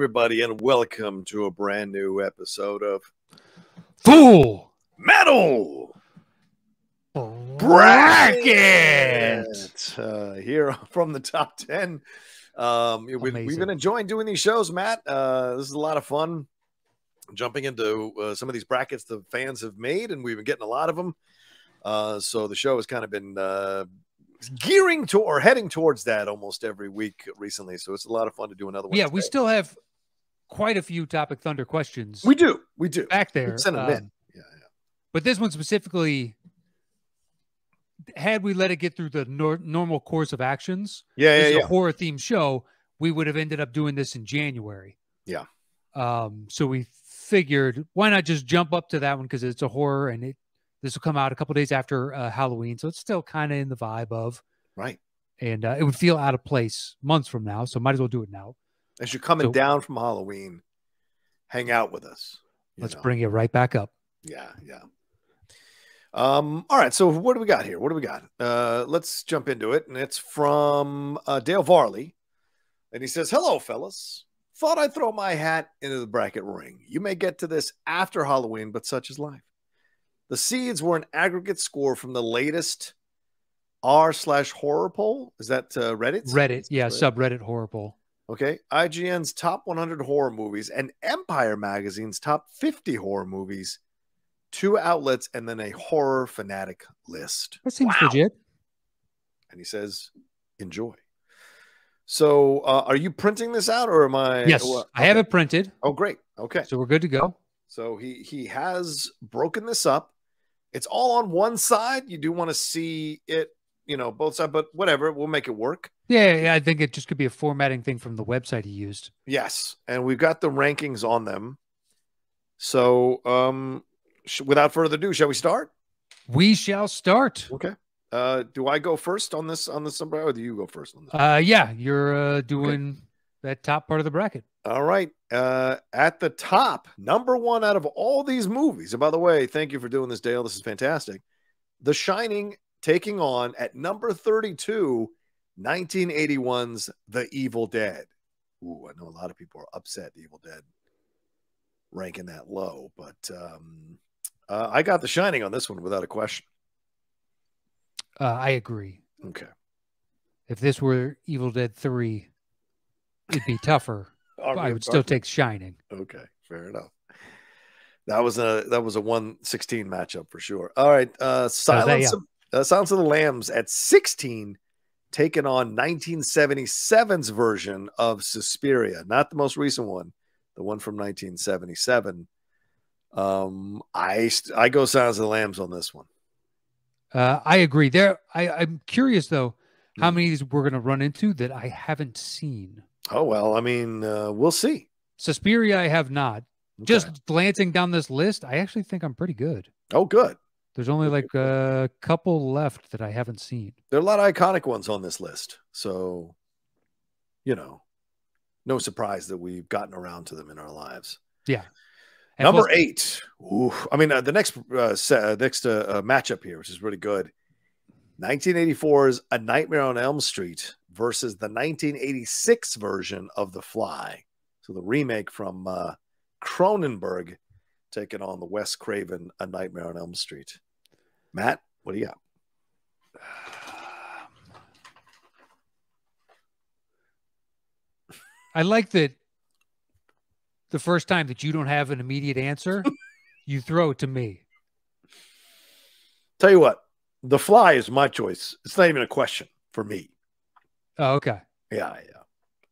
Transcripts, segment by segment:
everybody, and welcome to a brand new episode of Full Metal Bracket. Here from the top 10. We've been enjoying doing these shows, Matt. This is a lot of fun. Jumping into some of these brackets the fans have made, and we've been getting a lot of them. So the show has kind of been gearing to or heading towards that almost every week recently. So it's a lot of fun to do another one. Yeah, today. we still have quite a few Topic Thunder questions. We do back there. Send them in. Yeah. But this one specifically, had we let it get through the normal course of actions, a horror themed show, we would have ended up doing this in January. Yeah. So we figured, why not just jump up to that one, because it's a horror, and this will come out a couple days after Halloween, so it's still kind of in the vibe of right. And it would feel out of place months from now, so might as well do it now. As you're coming down from Halloween, hang out with us. Let's bring it right back up. Yeah. All right, so what do we got here? Let's jump into it, and it's from Dale Varley, and he says, "Hello, fellas. Thought I'd throw my hat into the bracket ring. You may get to this after Halloween, but such is life. The seeds were an aggregate score from the latest r/horror poll. Is that Reddit? Reddit, yeah, subreddit horror poll. Okay. IGN's top 100 horror movies and Empire Magazine's top 50 horror movies. 2 outlets and then a horror fanatic list. That seems legit." And he says, "Enjoy." So, are you printing this out, or am I? Yes, I have it printed. Oh, great. Okay, so we're good to go. So he has broken this up. It's all on one side. You do want to see it, both sides, but whatever, we'll make it work. Yeah, I think it just could be a formatting thing from the website he used. Yes, and we've got the rankings on them. So, without further ado, shall we start? We shall start. Okay. Do I go first on this number, or do you go first on this? Yeah, you're doing that top part of the bracket. All right. At the top, number 1 out of all these movies. And by the way, thank you for doing this, Dale. This is fantastic. The Shining taking on at number 32, 1981's The Evil Dead. Ooh, I know a lot of people are upset The Evil Dead ranking that low, but I got The Shining on this one without a question. I agree. Okay. If this were Evil Dead 3, it'd be tougher. I would still take Shining. Okay, fair enough. That was a 116 matchup for sure. All right, Silence of the Lambs at 16, taking on 1977's version of Suspiria, not the most recent one, the one from 1977. I go Silence of the Lambs on this one. I agree. I'm curious though, how many of these we're going to run into that I haven't seen. Oh, well, I mean, we'll see. Suspiria, I have not. Okay. Just glancing down this list, I actually think I'm pretty good. Oh, good. There's only like a couple left that I haven't seen. There are a lot of iconic ones on this list. So, no surprise that we've gotten around to them in our lives. Yeah. And number 8. Ooh, I mean, the next matchup here, which is really good. 1984's A Nightmare on Elm Street versus the 1986 version of The Fly. So the remake from Cronenberg taking on the Wes Craven A Nightmare on Elm Street. Matt, what do you got? I like that the first time that you don't have an immediate answer, you throw it to me. Tell you what, The Fly is my choice. It's not even a question for me. Oh, okay. Yeah.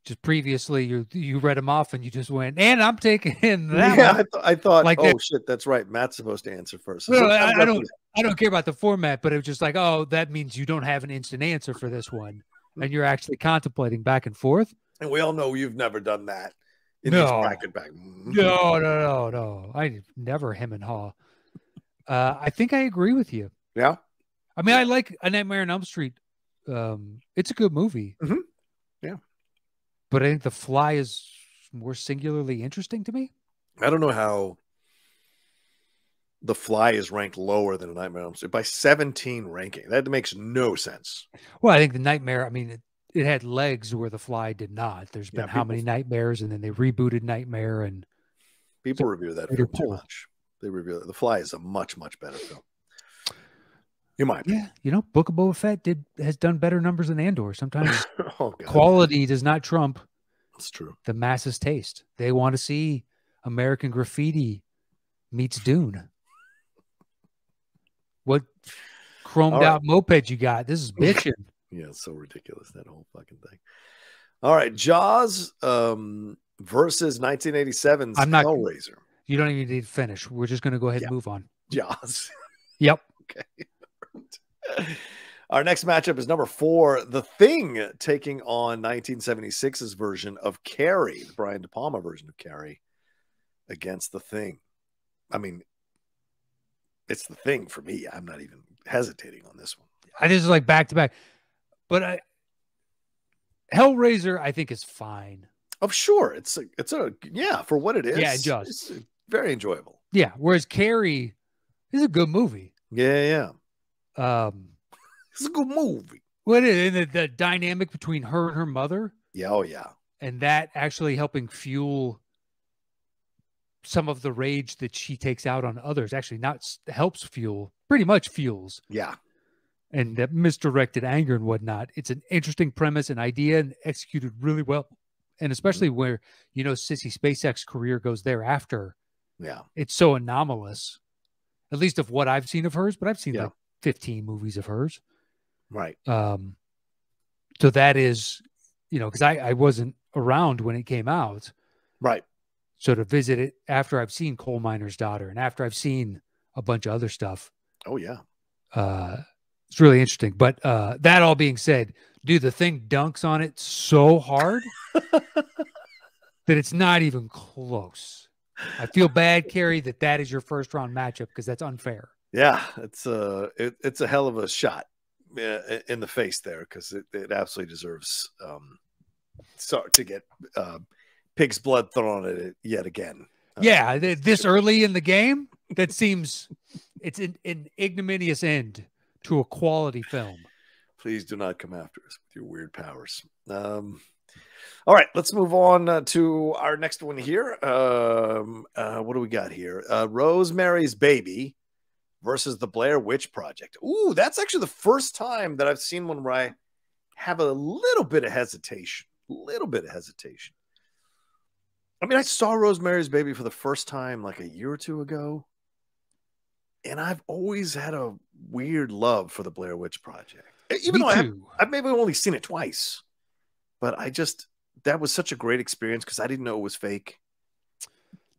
Just previously, you read them off, and you just went, and I'm taking that. Yeah, one. I thought, like shit, that's right. Matt's supposed to answer first. No, I don't care about the format, but it was just like, oh, that means you don't have an instant answer for this one, and you're actually contemplating back and forth. And we all know you've never done that. No. No. I never hem and haw. I think I agree with you. Yeah. I mean, I like A Nightmare on Elm Street. It's a good movie. Mm-hmm. Yeah. But I think The Fly is more singularly interesting to me. I don't know how The Fly is ranked lower than A Nightmare on Elm Street by 17 ranking. That makes no sense. Well, I think The Nightmare, I mean, it had legs where The Fly did not. There's been Yeah, how many Nightmares, and then they rebooted Nightmare, and people review that film too much. They review it. The Fly is a much, much better film. In my opinion. Yeah, you know, Book of Boba Fett has done better numbers than Andor. Sometimes Oh, God. quality does not trump That's true. the masses' taste. They want to see American Graffiti meets Dune. What chromed out moped you got? This is bitching. Yeah, it's so ridiculous, that whole fucking thing. All right, Jaws versus 1987's Hellraiser. You don't even need to finish. We're just going to go ahead and move on. Jaws. Yep. Okay. Our next matchup is number 4, The Thing, taking on 1976's version of Carrie, the Brian De Palma version of Carrie, against The Thing. I mean, it's The Thing for me. I'm not even hesitating on this one. This is like back to back, but Hellraiser I think is fine. Oh, sure, it's a yeah, for what it is. Yeah, Jaws. It's very enjoyable. Yeah, whereas Carrie is a good movie. Yeah. It's a good movie. What is the dynamic between her and her mother? Yeah, oh yeah. And that actually helping fuel some of the rage that she takes out on others. Actually, not helps fuel, pretty much fuels. Yeah. And that misdirected anger and whatnot. It's an interesting premise and idea and executed really well. And especially where, you know, Sissy Spacek's career goes thereafter. Yeah. It's so anomalous, at least of what I've seen of hers, but I've seen like 15 movies of hers. Right. So that is, you know, because I wasn't around when it came out. Right. So to visit it after I've seen Coal Miner's Daughter and after I've seen a bunch of other stuff. Oh, yeah. It's really interesting. But that all being said, dude, The Thing dunks on it so hard that it's not even close. I feel bad, Carrie, that is your first round matchup because that's unfair. Yeah, it's a hell of a shot in the face there because it absolutely deserves to get pig's blood thrown at it yet again. Yeah, this early in the game, that seems it's an ignominious end to a quality film. Please do not come after us with your weird powers. All right, let's move on to our next one here. What do we got here? Rosemary's Baby versus the Blair Witch Project. Ooh, that's actually the first time that I've seen one where I have a little bit of hesitation. I mean, I saw Rosemary's Baby for the first time like a year or two ago, and I've always had a weird love for the Blair Witch Project. Even though I've maybe only seen it twice, but that was such a great experience because I didn't know it was fake.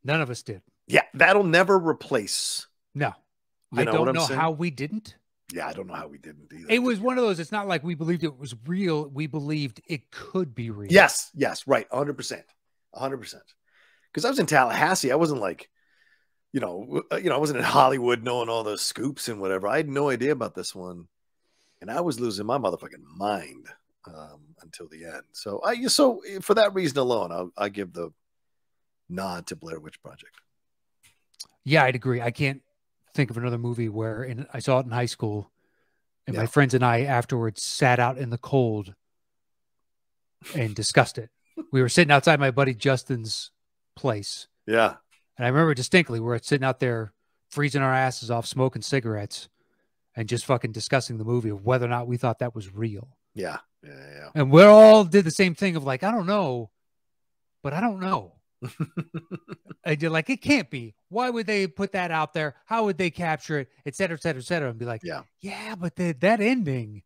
None of us did. Yeah, that'll never replace. No. I don't know how we didn't. Yeah, I don't know how we didn't either. It was one of those, it's not like we believed it was real. We believed it could be real. Yes, right. 100%. 100%. Because I was in Tallahassee. I wasn't like, I wasn't in Hollywood knowing all the scoops and whatever. I had no idea about this one. And I was losing my motherfucking mind until the end. So for that reason alone, I give the nod to Blair Witch Project. Yeah, I'd agree. I can't think of another movie where I saw it in high school and my friends and I afterwards sat out in the cold and discussed it. We were sitting outside my buddy Justin's place. Yeah. And I remember distinctly we're sitting out there freezing our asses off, smoking cigarettes and just fucking discussing the movie of whether or not we thought that was real. Yeah. And we all did the same thing of like, I don't know, but I don't know. I did like, it can't be. Why would they put that out there? How would they capture it? Et cetera, et cetera, et cetera. And be like, yeah, but that ending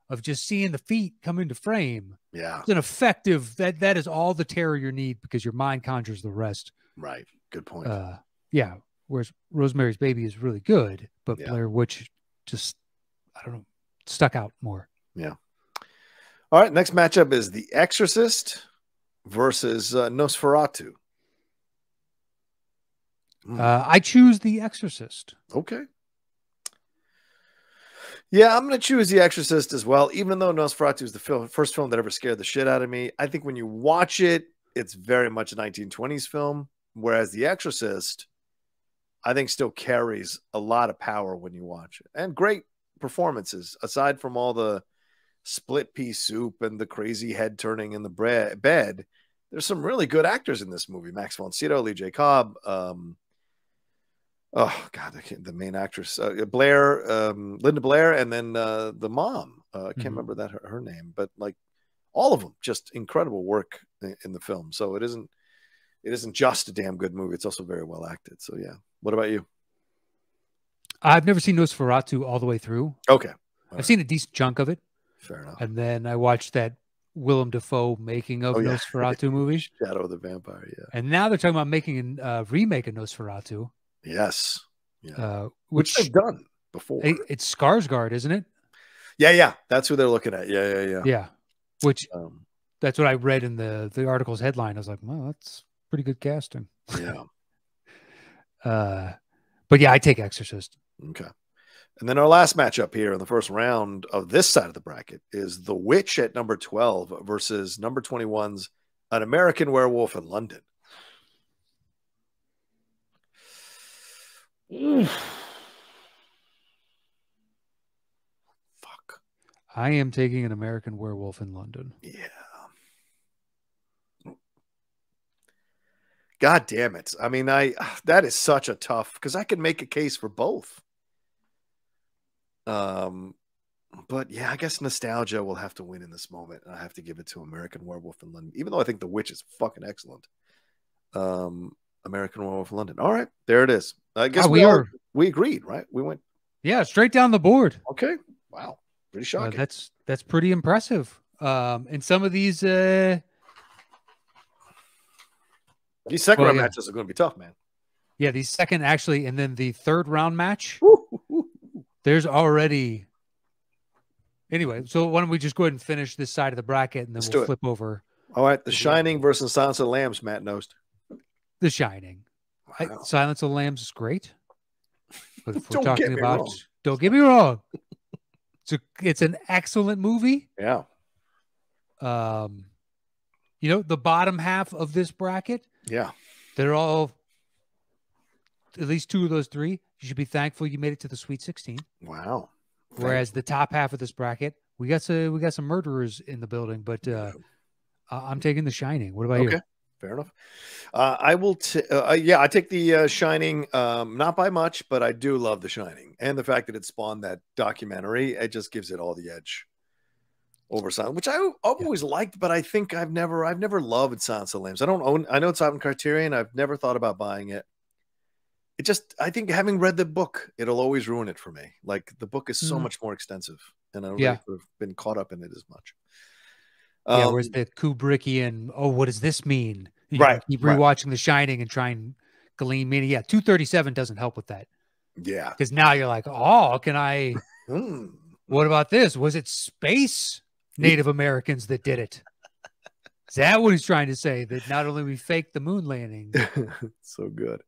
of just seeing the feet come into frame. Yeah. It's an effective, that is all the terror you need because your mind conjures the rest. Right. Good point. Yeah. Whereas Rosemary's Baby is really good, but Blair Witch just, I don't know, stuck out more. Yeah. All right. Next matchup is The Exorcist versus Nosferatu. I choose The Exorcist. Okay. Yeah, I'm going to choose The Exorcist as well, even though Nosferatu is the first film that ever scared the shit out of me. I think when you watch it, it's very much a 1920s film, whereas The Exorcist, I think, still carries a lot of power when you watch it. And great performances, aside from all the split pea soup and the crazy head turning in the bed. There's some really good actors in this movie. Max von Sydow, Lee J. Cobb. Oh God, the main actress, Blair, Linda Blair, and then the mom. I can't remember her name, but like all of them, just incredible work in the film. So it isn't just a damn good movie. It's also very well acted. So yeah. What about you? I've never seen Nosferatu all the way through. Okay. I've seen a decent chunk of it. Fair enough. And then I watched that Willem Dafoe making of Nosferatu movie. Shadow of the Vampire, yeah. And now they're talking about making a remake of Nosferatu. Yes. Yeah. Which they've done before. It's Skarsgård, isn't it? Yeah. That's who they're looking at. Yeah. Yeah. Which that's what I read in the article's headline. I was like, well, that's pretty good casting. Yeah. But yeah, I take Exorcist. Okay. And then our last matchup here in the first round of this side of the bracket is The Witch at number 12 versus number 21's An American Werewolf in London. Fuck. I am taking An American Werewolf in London. Yeah. God damn it. I mean, that is such a tough, because I can make a case for both. But yeah, I guess nostalgia will have to win in this moment. And I have to give it to American Werewolf in London, even though I think The Witch is fucking excellent. American Werewolf in London. All right, there it is. I guess we agreed, right? We went straight down the board. Okay. Wow. Pretty shocking. That's pretty impressive. And some of these second round matches are going to be tough, man. Yeah, the second actually, and then the third round match. There's already. Anyway, so why don't we just go ahead and finish this side of the bracket, and then we'll flip over. All right, The Shining versus Silence of the Lambs. Matt Nost. The Shining. Wow. Silence of the Lambs is great, but if we're Don't talking about, don't get me wrong, it's an excellent movie. Yeah. You know, the bottom half of this bracket. Yeah. They're all, at least two of those three, you should be thankful you made it to the Sweet 16. Wow. Whereas the top half of this bracket, we got some murderers in the building, but I'm taking The Shining. What about you? Fair enough. I will. I take The Shining. Not by much, but I do love The Shining, and the fact that it spawned that documentary, it just gives it all the edge over Silence, which I've always liked, but I think I've never loved Silence of the Lambs. I know it's out in Criterion. I've never thought about buying it. I think having read the book, it'll always ruin it for me. Like, the book is so much more extensive, and I don't really have been caught up in it as much. Whereas the Kubrickian, what does this mean? You keep rewatching The Shining and try and glean meaning. Yeah, 237 doesn't help with that. Yeah. Because now you're like, can I... What about this? Was it space Native Americans that did it? Is that what he's trying to say? That not only we faked the moon landing. So good.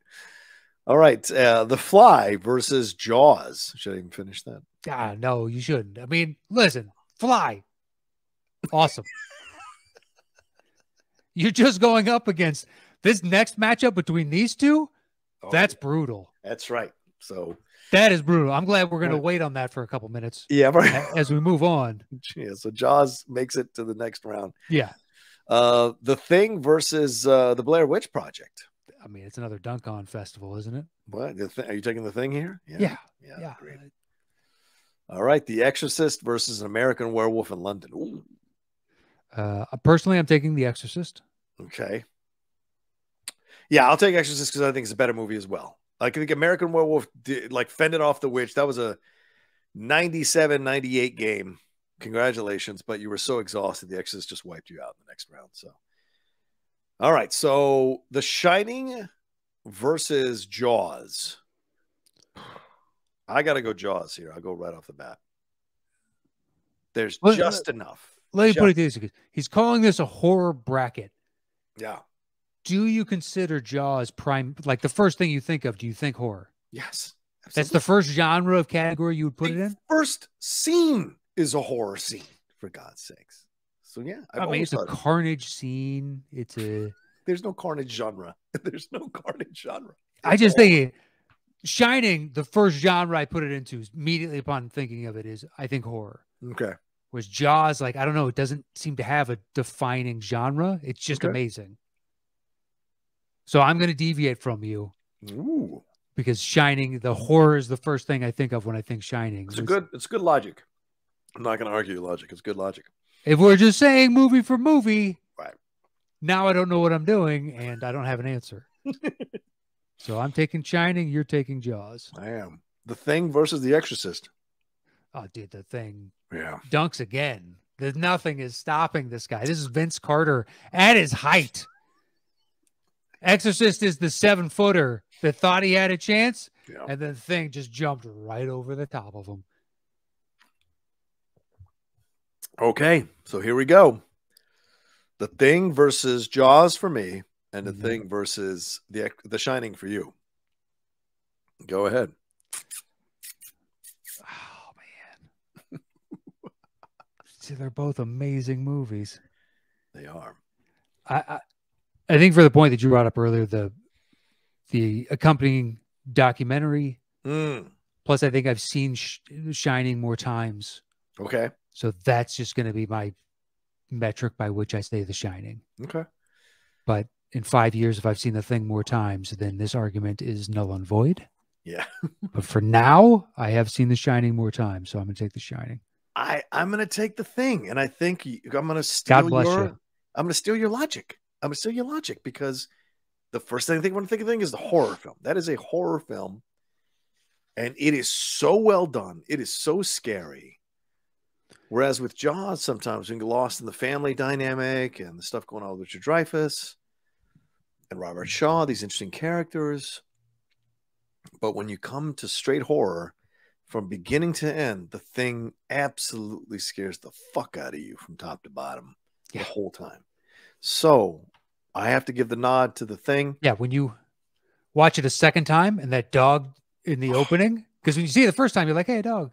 All right. The Fly versus Jaws. Should I even finish that? No, you shouldn't. I mean, listen, Fly. Awesome. You're just going up against this next matchup between these two. That's brutal. That's right. So that is brutal. I'm glad we're going to wait on that for a couple minutes. Yeah. As we move on. Yeah. So Jaws makes it to the next round. Yeah. The Thing versus the Blair Witch Project. I mean, it's another dunk-on festival, isn't it? What? Are you taking The Thing here? Yeah. Great. All right. The Exorcist versus An American Werewolf in London. Ooh. Personally, I'm taking The Exorcist. Okay. Yeah, I'll take Exorcist because I think it's a better movie as well. Like, I think American Werewolf fended off the witch. That was a 97-98 game. Congratulations, but you were so exhausted. The Exorcist just wiped you out in the next round. So, all right. So, The Shining versus Jaws. I got to go Jaws here. I'll go right off the bat. There's just enough. Let me put it this way. He's calling this a horror bracket. Yeah. Do you consider Jaws prime? Like, the first thing you think of, do you think horror? Yes. Absolutely. That's the first genre of category you would put it in? First scene is a horror scene, for God's sakes. So, yeah. I mean, it's a carnage scene. There's no carnage genre. There's no carnage genre. I just think Shining, the first genre I put it into immediately upon thinking of it is, I think, horror. Okay. Whereas Jaws, like, I don't know, it doesn't seem to have a defining genre. It's just amazing. So I'm going to deviate from you. Ooh. Because Shining, the horror is the first thing I think of when I think Shining. It's good logic. I'm not going to argue your logic. It's good logic. If we're just saying movie for movie, right now I don't know what I'm doing, and I don't have an answer. So I'm taking Shining. You're taking Jaws. I am. The Thing versus The Exorcist. Oh, dude, The Thing. Yeah. Dunks again. There's nothing is stopping this guy. This is Vince Carter at his height. Exorcist is the 7-footer that thought he had a chance, and then The Thing just jumped right over the top of him. Okay, so here we go. The Thing versus Jaws for me, and The Thing versus The Shining for you. Go ahead. Oh, man. See, they're both amazing movies. They are. I think for the point that you brought up earlier, the accompanying documentary. Plus, I think I've seen Shining more times. Okay. So that's just going to be my metric by which I say The Shining. Okay. But in 5 years, if I've seen The Thing more times, then this argument is null and void. Yeah. But for now, I have seen The Shining more times, so I'm going to take The Shining. I'm going to take The Thing, and I think I'm going to steal you. I'm going to steal your logic. I'm going to steal your logic because the first thing I think when I think of thing is the horror film. That is a horror film, and it is so well done. It is so scary. Whereas with Jaws, sometimes we get lost in the family dynamic and the stuff going on with Richard Dreyfuss and Robert Shaw, these interesting characters. But when you come to straight horror, from beginning to end, The Thing absolutely scares the fuck out of you from top to bottom the whole time. So I have to give the nod to The Thing. Yeah, when you watch it a second time and that dog in the opening, because when you see it the first time, you're like, hey, dog.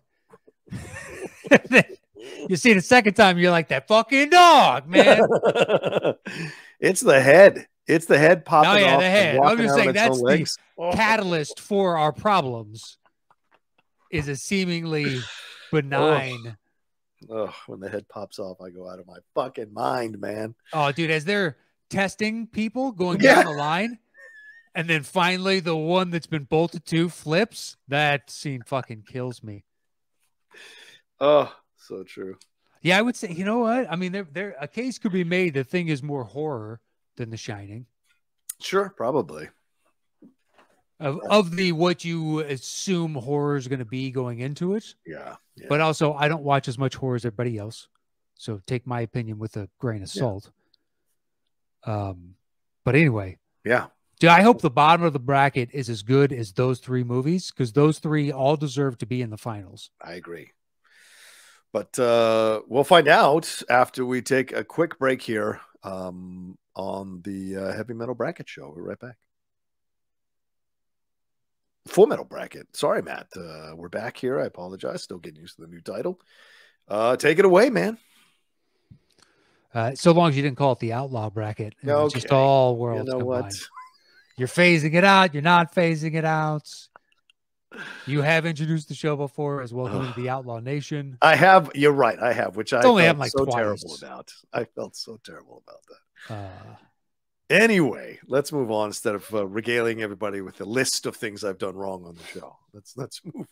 You see it a second time, you're like, that fucking dog, man. It's the head. It's the head popping off. Oh, yeah, the head. I'm just saying that's the catalyst for our problems is a seemingly benign. When the head pops off, I go out of my fucking mind, man. Oh, dude, as they're testing people going down the line, and then finally the one that's been bolted to flips, that scene fucking kills me. Oh, so true. Yeah, I would say, you know what? I mean, there a case could be made The Thing is more horror than The Shining. Sure, probably. Of the what you assume horror is going to be going into it. Yeah. But also, I don't watch as much horror as everybody else. So take my opinion with a grain of salt. But anyway. Yeah. Dude, I hope the bottom of the bracket is as good as those three movies, because those three all deserve to be in the finals. I agree. But we'll find out after we take a quick break here on the Heavy Metal Bracket Show. We're right back. Full Metal Bracket. Sorry, Matt. We're back here. I apologize. Still getting used to the new title. Take it away, man. So long as you didn't call it the Outlaw Bracket. Okay. It's just all worlds combined. What? You're phasing it out. You're not phasing it out. You have introduced the show before as welcome to the Outlaw Nation. I have. You're right. I have, which I felt like so twice. Terrible about. I felt so terrible about that. Anyway, let's move on instead of regaling everybody with a list of things I've done wrong on the show. Let's move.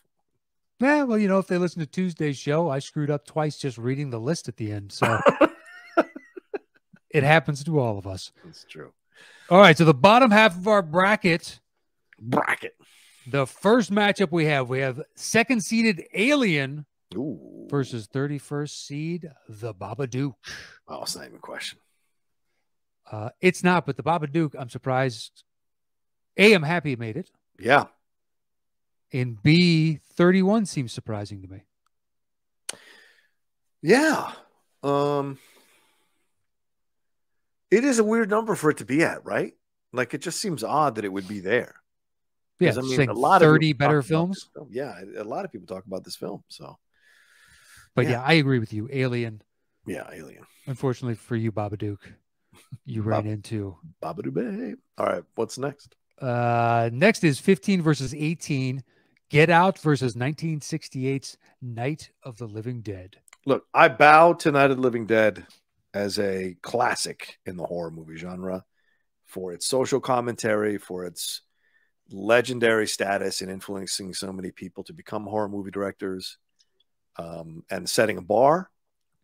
Yeah, well, you know, if they listen to Tuesday's show, I screwed up twice just reading the list at the end. So it happens to all of us. That's true. All right, so the bottom half of our bracket. The first matchup we have second-seeded Alien versus 31st seed The Babadook. Oh, it's not even a question. It's not, but The Babadook, I'm surprised. A, I'm happy it made it. Yeah. And B, 31 seems surprising to me. Yeah. It is a weird number for it to be at, right? Like, it just seems odd that it would be there. Yeah, I mean, a lot 30 better films. Yeah, a lot of people talk about this film. So, but yeah, I agree with you. Alien. Yeah, Alien. Unfortunately for you, Babadook, you ran into Babadook Babe. All right, what's next? Next is 15 versus 18. Get Out versus 1968's Night of the Living Dead. Look, I bow to Night of the Living Dead as a classic in the horror movie genre for its social commentary, for its legendary status in influencing so many people to become horror movie directors, and setting a bar.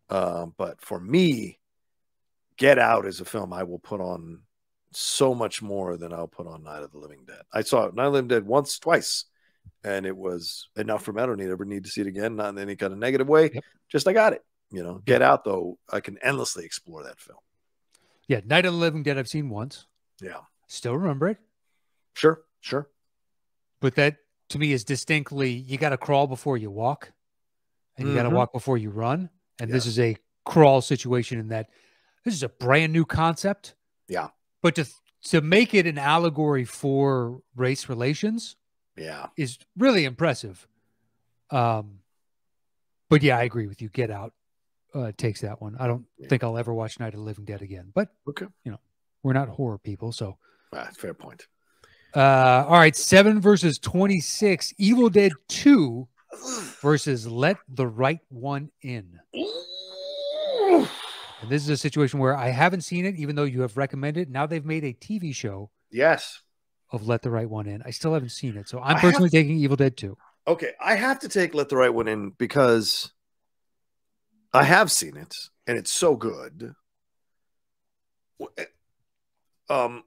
But for me, Get Out is a film I will put on so much more than I'll put on Night of the Living Dead. I saw Night of the Living Dead once, twice, and it was enough for me. I don't ever need to see it again, not in any kind of negative way. Yep. Just I got it. You know, Get Out, though, I can endlessly explore that film. Yeah, Night of the Living Dead I've seen once. Yeah. Still remember it. Sure. But that, to me, is distinctly, you got to crawl before you walk, and you got to walk before you run. And this is a crawl situation in that this is a brand new concept. Yeah. But to make it an allegory for race relations is really impressive. But yeah, I agree with you. Get Out takes that one. I don't think I'll ever watch Night of the Living Dead again. But, you know, we're not horror people, so. Fair point. All right, 7 versus 26. Evil Dead 2 versus Let the Right One In. And this is a situation where I haven't seen it, even though you have recommended. Now they've made a TV show. Yes. Of Let the Right One In. I still haven't seen it, so I'm personally taking Evil Dead 2. Okay, I have to take Let the Right One In because I have seen it, and it's so good. Hold on.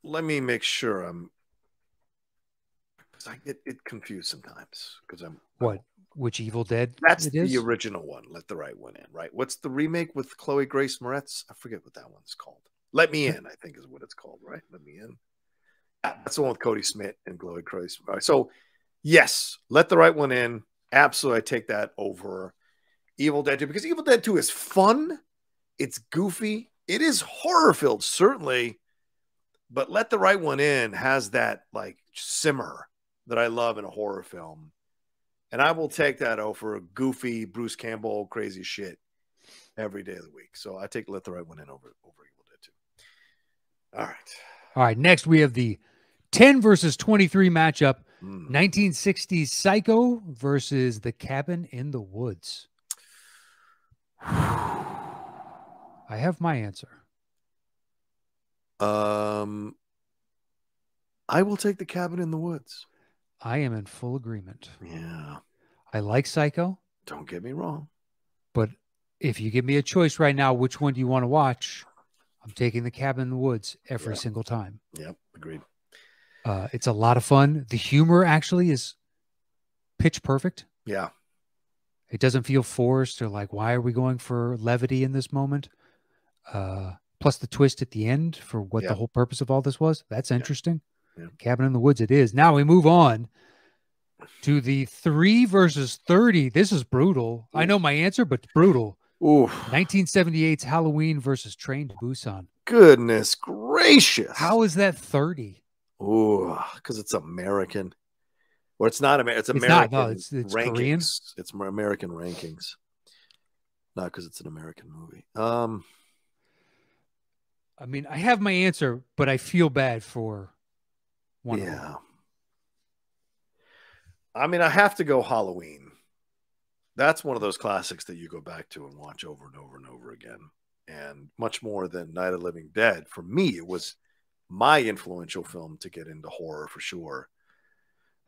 Let me make sure because I get it confused sometimes because which Evil Dead? That's the original one. Let the Right One In, right? What's the remake with Chloe Grace Moretz? I forget what that one's called. Let Me In, I think is what it's called, right? Let Me In. That's the one with Cody Smith and Chloe Grace. So yes, Let the Right One In. Absolutely, I take that over Evil Dead 2 because Evil Dead 2 is fun. It's goofy. It is horror filled, certainly. But Let the Right One In has that like simmer that I love in a horror film. And I will take that over goofy Bruce Campbell crazy shit every day of the week. So I take Let the Right One In over Evil Dead 2. All right. All right. Next, we have the 10 versus 23 matchup. 1960s Psycho versus The Cabin in the Woods. I have my answer. I will take The Cabin in the Woods. I am in full agreement. Yeah. I like Psycho. Don't get me wrong. But if you give me a choice right now, which one do you want to watch? I'm taking The Cabin in the Woods every single time. Yep, agreed. It's a lot of fun. The humor actually is pitch perfect. Yeah. It doesn't feel forced or like, why are we going for levity in this moment? Plus the twist at the end for what the whole purpose of all this was. That's interesting. Yeah. Cabin in the Woods it is. Now we move on to the 3 versus 30. This is brutal. Ooh. I know my answer, but it's brutal. Ooh. 1978's Halloween versus Train to Busan. Goodness gracious. How is that 30? Oh, because it's American. Or it's not American. It's American. No, it's rankings. Korean. It's American rankings. Not because it's an American movie. I mean, I have my answer, but I feel bad for one of them. I mean, I have to go Halloween. That's one of those classics that you go back to and watch over and over and over again. And much more than Night of the Living Dead. For me, it was my influential film to get into horror for sure.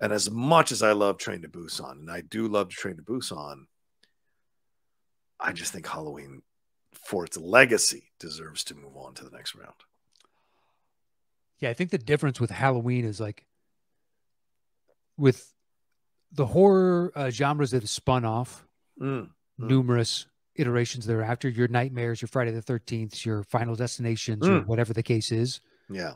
And as much as I love Train to Busan, and I do love Train to Busan, I just think Halloween, for its legacy, deserves to move on to the next round. Yeah, I think the difference with Halloween is like with the horror genres that have spun off, numerous iterations thereafter, your Nightmares, your Friday the 13th, your Final Destinations, or whatever the case is. Yeah.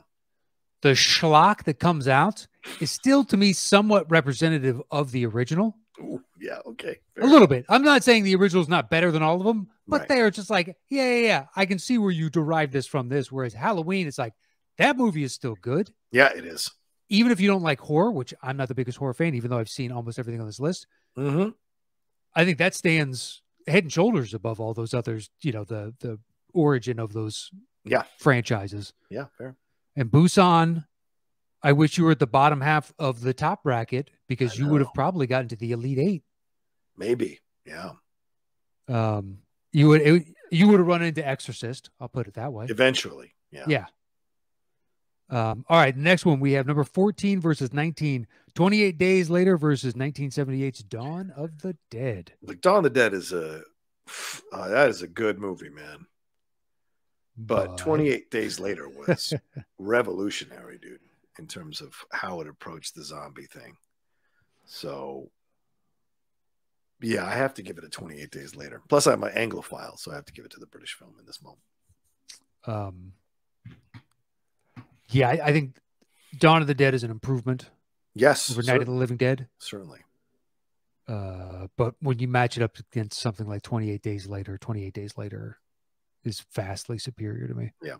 The schlock that comes out is still, to me, somewhat representative of the original. Ooh, yeah, okay. Fair. A little bit. I'm not saying the original is not better than all of them, but they are just like, yeah. I can see where you derive this from this. Whereas Halloween, it's like, that movie is still good. Yeah, it is. Even if you don't like horror, which I'm not the biggest horror fan, even though I've seen almost everything on this list. I think that stands head and shoulders above all those others, you know, the origin of those franchises. Yeah, fair. And Busan, I wish you were at the bottom half of the top bracket because you would have probably gotten to the Elite Eight. Maybe, yeah. You would have run into Exorcist. I'll put it that way. Eventually. Yeah. Yeah. All right. Next one, we have number 14 versus 19. 28 Days Later versus 1978's Dawn of the Dead. Like Dawn of the Dead is that is a good movie, man. But 28 Days Later was revolutionary, dude, in terms of how it approached the zombie thing. So, yeah, I have to give it a 28 Days Later. Plus, I'm an Anglophile, so I have to give it to the British film in this moment. Yeah, I think Dawn of the Dead is an improvement. Yes. Over Night of the Living Dead. Certainly. But when you match it up against something like 28 Days Later is vastly superior to me. Yeah.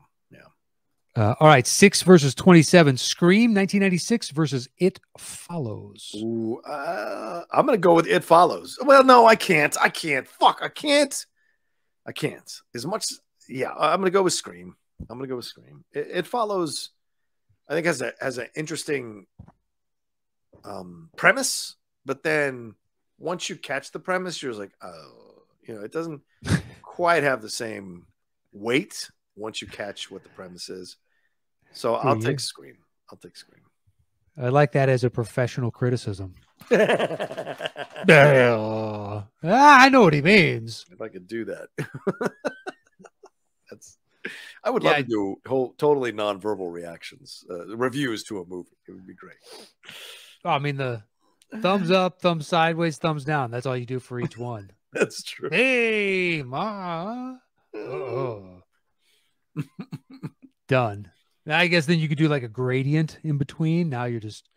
All right, 6 versus 27. Scream 1996 versus It Follows. Ooh, I'm gonna go with It Follows. Well, no, I can't. Fuck, I can't. As much. Yeah, I'm gonna go with Scream. It Follows. I think has an interesting premise, but then once you catch the premise, you're like, oh, it doesn't quite have the same weight once you catch what the premise is. So I'll take Scream. I like that as a professional criticism. I know what he means. If I could do that. I would love to do totally nonverbal reactions, reviews to a movie. It would be great. I mean, the thumbs up, thumbs sideways, thumbs down. That's all you do for each one. That's true. Hey, ma. Oh. Done. I guess then you could do like a gradient in between. Now you're just.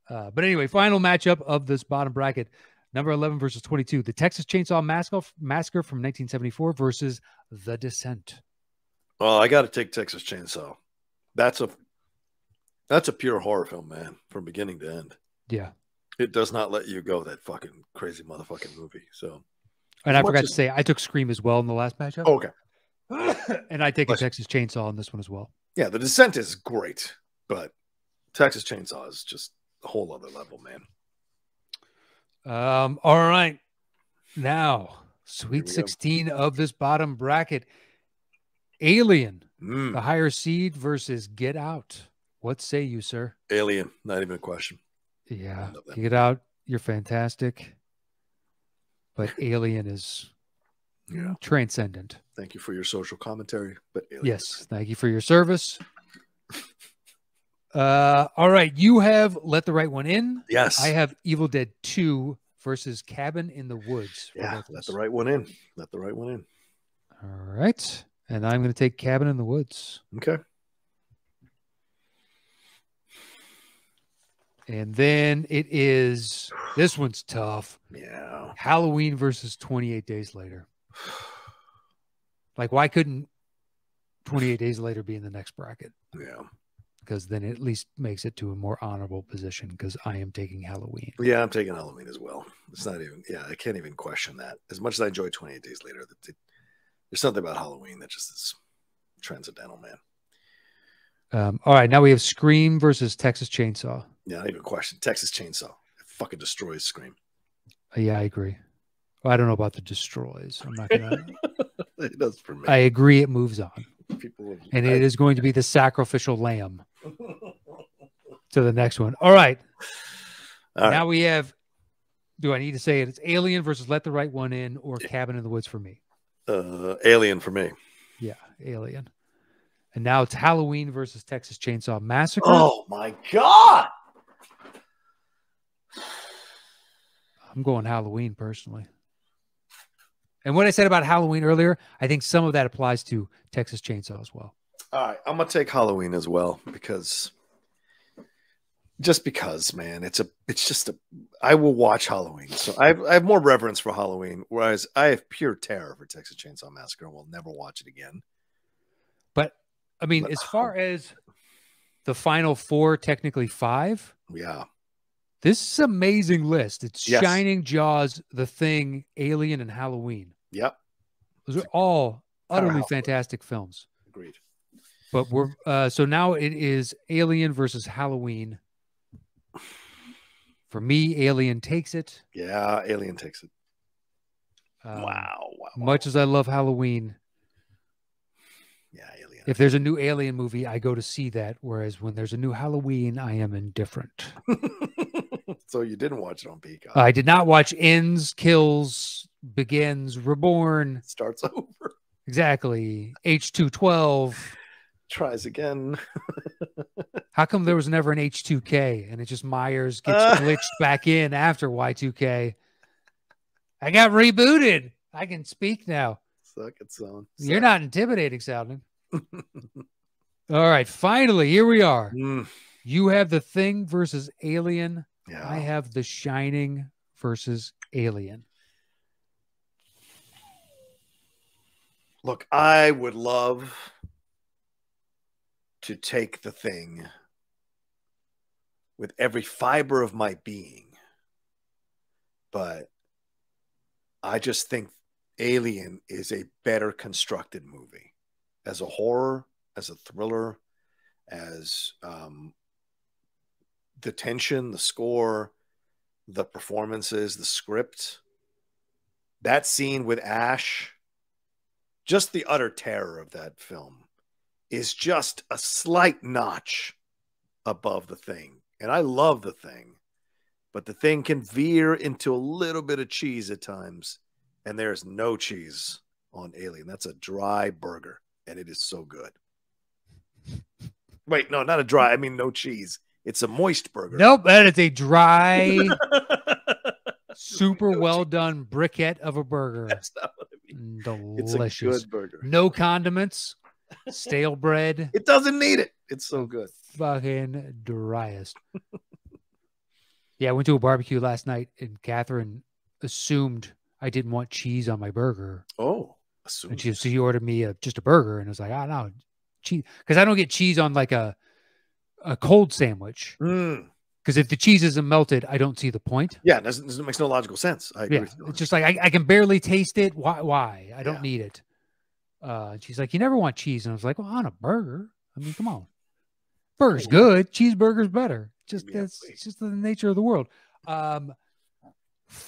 But anyway, final matchup of this bottom bracket. Number 11 versus 22. The Texas Chainsaw Massacre from 1974 versus The Descent. Well, I got to take Texas Chainsaw. That's a pure horror film, man, from beginning to end. Yeah. It does not let you go, that fucking crazy motherfucking movie. So, and I forgot to say, I took Scream as well in the last matchup. Oh, okay. And I take a Texas Chainsaw on this one as well. Yeah, The Descent is great, but Texas Chainsaw is just a whole other level, man. All right. Now, Sweet 16 of this bottom bracket. Alien, the higher seed versus Get Out. What say you, sir? Alien, not even a question. Yeah, Get Out, you're fantastic. But Alien is transcendent. Thank you for your social commentary. But Alien. Yes, thank you for your service. All right, you have Let the Right One In. Yes. I have Evil Dead 2 versus Cabin in the Woods. Yeah, Let the Right One In. All right. And I'm going to take Cabin in the Woods. Okay. And then it is, this one's tough. Yeah. Halloween versus 28 Days Later. Like, why couldn't 28 Days Later be in the next bracket? Yeah. Because then it at least makes it to a more honorable position because I am taking Halloween. Yeah, I'm taking Halloween as well. It's not even, I can't even question that. As much as I enjoy 28 Days Later, there's something about Halloween that just is transcendental, man. All right, now we have Scream versus Texas Chainsaw. Yeah, not even a question. Texas Chainsaw. It fucking destroys Scream. Yeah, I agree. Well, I don't know about the destroys. I'm not gonna. It does for me. I agree. It moves on, and it is going to be the sacrificial lamb to the next one. All right. Now we have. Do I need to say it? It's Alien versus Let the Right One In or Cabin in the Woods for me. Alien for me. Yeah, Alien. And now it's Halloween versus Texas Chainsaw Massacre. Oh my God. I'm going Halloween personally. And what I said about Halloween earlier, I think some of that applies to Texas Chainsaw as well. All right, I'm gonna take Halloween as well because man, I will watch Halloween. So I have more reverence for Halloween, whereas I have pure terror for Texas Chainsaw Massacre and will never watch it again. But I mean, as far as the final four, technically five. Yeah. This is an amazing list. It's Shining, Jaws, The Thing, Alien, and Halloween. Yep. Those are all utterly fantastic films. Agreed. But we're so now it is Alien versus Halloween. For me, Alien takes it. Yeah, Alien takes it. Wow. Much as I love Halloween, yeah, Alien. if there's a new Alien movie, I go to see that. Whereas when there's a new Halloween, I am indifferent. So you didn't watch it on Peacock. I did not watch Ends, Kills, Begins, Reborn. Starts over. Exactly. H212. Tries again. How come there was never an H2K and it just Myers gets glitched back in after Y2K? I got rebooted. I can speak now. Suck it, son. You're not intimidating sounding. All right. Finally, here we are. You have The Thing versus Alien. Yeah. I have The Shining versus Alien. Look, I would love to take The Thing with every fiber of my being, but I just think Alien is a better constructed movie as a horror, as a thriller, as the tension, the score, the performances, the script. That scene with Ash, just the utter terror of that film is just a slight notch above The Thing. And I love The Thing, but The Thing can veer into a little bit of cheese at times. And there's no cheese on Alien. That's a dry burger, and it is so good. Wait, no, not a dry. I mean, no cheese. It's a moist burger. Nope, that is a dry, super well done briquette of a burger. That's not what I mean. Delicious. It's a good burger. No condiments, stale bread. It doesn't need it. It's so good. Fucking driest. Yeah, I went to a barbecue last night, and Catherine assumed I didn't want cheese on my burger. Oh, and she ordered me just a burger, and I was like, oh no, cheese, because I don't get cheese on like a cold sandwich. Because if the cheese isn't melted, I don't see the point. Yeah, it makes no logical sense. I agree. Yeah, it's just like I can barely taste it. Why? I don't need it. And she's like, you never want cheese, and I was like, well, on a burger. I mean, come on, burger's good. Cheeseburger's better. It's just the nature of the world. All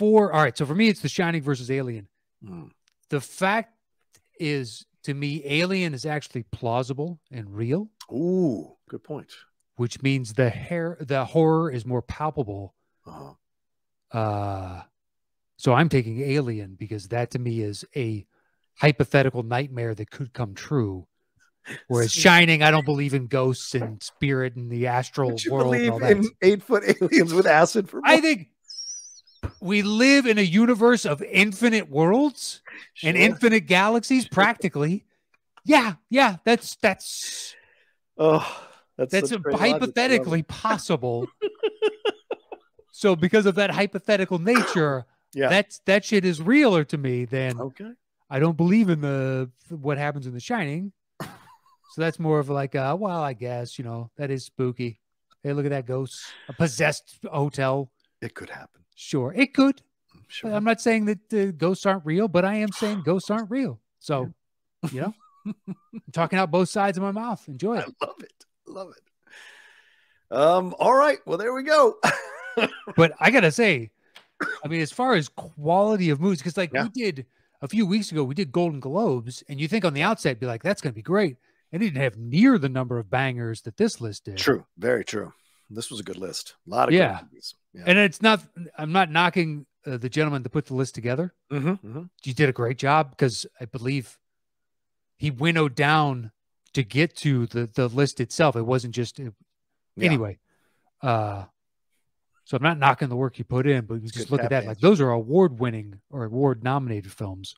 right, so for me, it's The Shining versus Alien. The fact is, to me, Alien is actually plausible and real. Ooh, good point. Which means the horror is more palpable. So I'm taking Alien because that to me is a hypothetical nightmare that could come true. Whereas Shining, I don't believe in ghosts and spirit and the astral world. Believe and all that. in 8-foot aliens with acid for I think we live in a universe of infinite worlds and infinite galaxies, practically. Yeah, that's hypothetically possible. So because of that hypothetical nature, that shit is realer to me than I don't believe in what happens in The Shining. So that's more of like, well, I guess, that is spooky. Hey, look at that ghost. A possessed hotel. It could happen. Sure, it could. Sure. I'm not saying that the ghosts aren't real, but I am saying ghosts aren't real. So, I'm talking out both sides of my mouth. Enjoy it. I love it. Love it. All right. Well, there we go. But I got to say, I mean, as far as quality of movies, because we did a few weeks ago, we did Golden Globes, and you think on the outset, be like, that's going to be great. And it didn't have near the number of bangers that this list did. True. Very true. This was a good list. A lot of good movies. Yeah. And it's not, I'm not knocking the gentleman that put the list together. You did a great job because I believe he winnowed down to get to the list itself. It wasn't just, anyway. So I'm not knocking the work you put in, but you just look at that. Like those are award-winning or award-nominated films.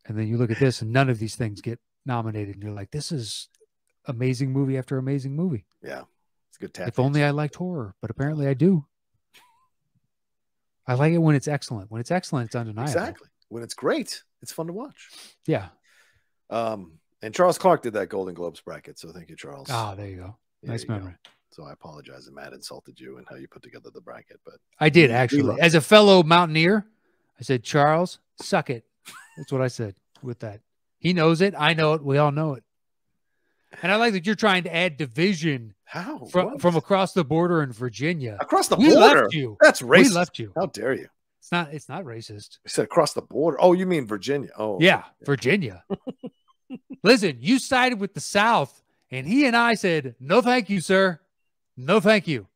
And then you look at this and none of these things get nominated. And you're like, this is amazing movie after amazing movie. Yeah. It's a good tap. If only I liked horror, but apparently I do. I like it when it's excellent. When it's excellent, it's undeniable. Exactly. When it's great, it's fun to watch. Yeah. And Charles Clark did that Golden Globes bracket. So thank you, Charles. Ah, there you go. Nice memory. So I apologize that Matt insulted you and how you put together the bracket, but I did actually. As a fellow Mountaineer, I said, Charles, suck it. That's what I said with that. He knows it. I know it. We all know it. And I like that you're trying to add division from across the border in Virginia. Across the border? Left you. That's racist. We left you. How dare you? It's not racist. I said across the border. Oh, you mean Virginia? Oh, yeah, Virginia. Listen, you sided with the South, and he and I said, no, thank you, sir. No, thank you.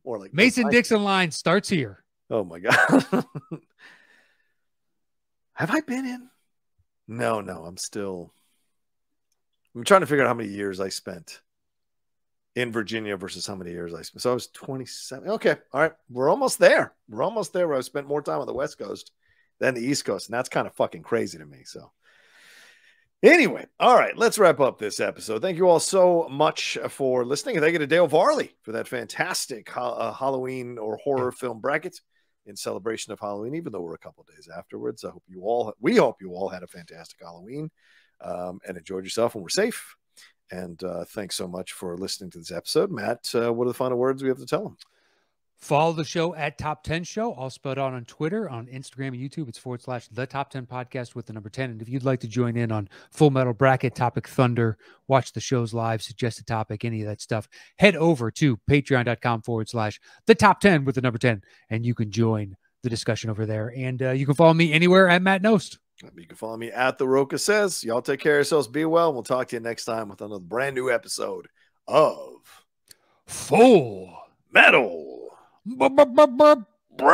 More like Mason-Dixon line starts here. Oh my God. Have I been in? No, I'm trying to figure out how many years I spent in Virginia versus how many years I spent. So I was 27. Okay. All right. We're almost there. We're almost there where I spent more time on the West Coast than the East Coast. And that's kind of fucking crazy to me. So anyway, all right, let's wrap up this episode. Thank you all so much for listening. And thank you to Dale Varley for that fantastic Halloween or horror film bracket in celebration of Halloween, even though we're a couple of days afterwards. We hope you all had a fantastic Halloween and enjoyed yourself and were safe. And thanks so much for listening to this episode. Matt, what are the final words we have to tell them? Follow the show at Top 10 Show, all spelled out on Twitter, on Instagram and YouTube. It's / the Top 10 Podcast with the number 10. And if you'd like to join in on Full Metal Bracket, Topic Thunder, watch the shows live, suggest a topic, any of that stuff, head over to patreon.com / the Top 10 with the number 10. And you can join the discussion over there. And you can follow me anywhere at Matt Nost. You can follow me at The Roca Says. Y'all take care of yourselves. Be well. We'll talk to you next time with another brand new episode of Full Metal Bracket.